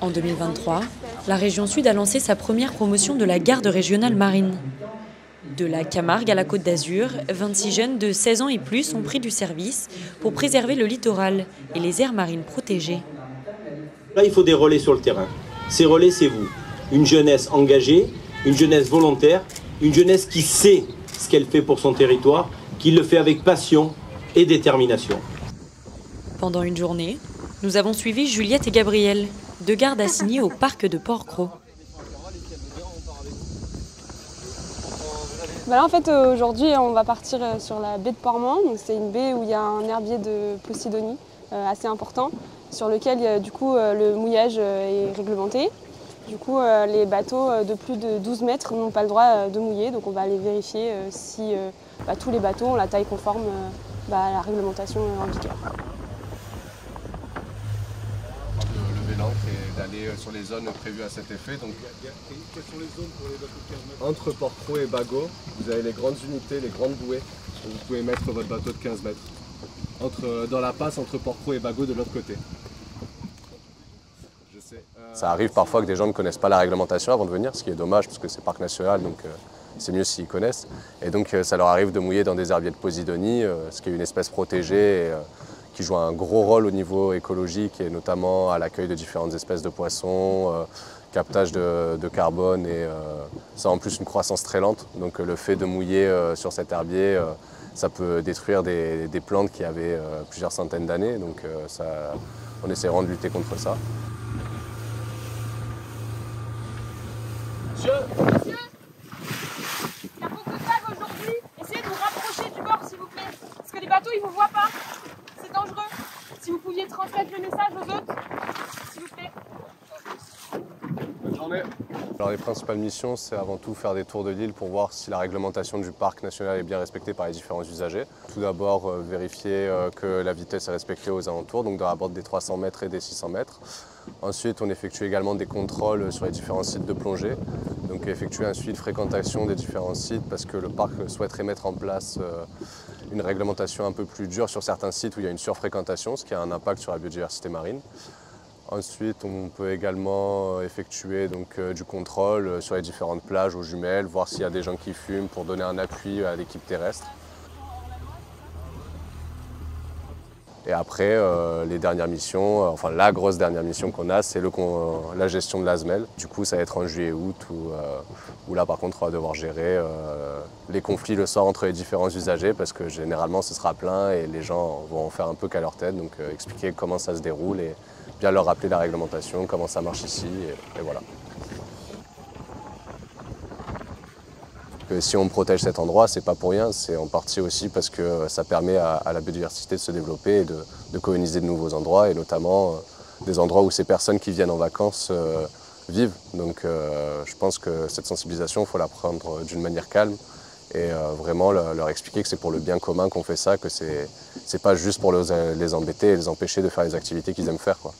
En 2023, la région Sud a lancé sa première promotion de la garde régionale marine. De la Camargue à la Côte d'Azur, 26 jeunes de 16 ans et plus ont pris du service pour préserver le littoral et les aires marines protégées. Là, il faut des relais sur le terrain. Ces relais, c'est vous. Une jeunesse engagée, une jeunesse volontaire, une jeunesse qui sait ce qu'elle fait pour son territoire, qui le fait avec passion et détermination. Pendant une journée, nous avons suivi Juliette et Gabriel, deux gardes assignés au parc de Port-Cros. Là, en fait, aujourd'hui, on va partir sur la baie de Portman. C'est une baie où il y a un herbier de Posidonie assez important, sur lequel du coup, le mouillage est réglementé. Du coup, les bateaux de plus de 12 mètres n'ont pas le droit de mouiller, donc on va aller vérifier si tous les bateaux ont la taille conforme à la réglementation en vigueur. Lever l'ancre et d'aller sur les zones prévues à cet effet. Donc, quelles sont les zones pour les bateaux de 15 mètres? entre Port-Cros et Bagot, vous avez les grandes unités, les grandes bouées, où vous pouvez mettre votre bateau de 15 mètres. Dans la passe entre Port-Cros et Bagot de l'autre côté. Ça arrive parfois que des gens ne connaissent pas la réglementation avant de venir, ce qui est dommage parce que c'est parc national, donc c'est mieux s'ils connaissent. Et donc ça leur arrive de mouiller dans des herbiers de Posidonie, ce qui est une espèce protégée et qui joue un gros rôle au niveau écologique et notamment à l'accueil de différentes espèces de poissons, captage de carbone et ça a en plus une croissance très lente. Donc le fait de mouiller sur cet herbier, ça peut détruire des plantes qui avaient plusieurs centaines d'années. Donc on essaie vraiment de lutter contre ça. Monsieur, il y a beaucoup de vagues aujourd'hui. Essayez de vous rapprocher du bord, s'il vous plaît. Parce que les bateaux, ils ne vous voient pas. C'est dangereux. Si vous pouviez transmettre le message aux autres, s'il vous plaît. Bonne journée. Alors les principales missions, c'est avant tout faire des tours de l'île pour voir si la réglementation du parc national est bien respectée par les différents usagers. Tout d'abord, vérifier que la vitesse est respectée aux alentours, donc dans la bande des 300 mètres et des 600 mètres. Ensuite, on effectue également des contrôles sur les différents sites de plongée. Donc effectuer un suivi de fréquentation des différents sites parce que le parc souhaiterait mettre en place une réglementation un peu plus dure sur certains sites où il y a une surfréquentation, ce qui a un impact sur la biodiversité marine. Ensuite, on peut également effectuer du contrôle sur les différentes plages aux jumelles, voir s'il y a des gens qui fument pour donner un appui à l'équipe terrestre. Et après, les dernières missions, enfin la grosse dernière mission qu'on a, c'est la gestion de l'Asmel. Du coup, ça va être en juillet-août où là, par contre, on va devoir gérer les conflits le soir entre les différents usagers parce que généralement, ce sera plein et les gens vont en faire un peu qu'à leur tête. Donc, expliquer comment ça se déroule et bien leur rappeler la réglementation, comment ça marche ici, et voilà. Si on protège cet endroit, c'est pas pour rien, c'est en partie aussi parce que ça permet à la biodiversité de se développer et de coloniser de nouveaux endroits, et notamment des endroits où ces personnes qui viennent en vacances vivent. Donc je pense que cette sensibilisation, il faut la prendre d'une manière calme et vraiment leur expliquer que c'est pour le bien commun qu'on fait ça, que c'est pas juste pour les embêter et les empêcher de faire les activités qu'ils aiment faire, quoi.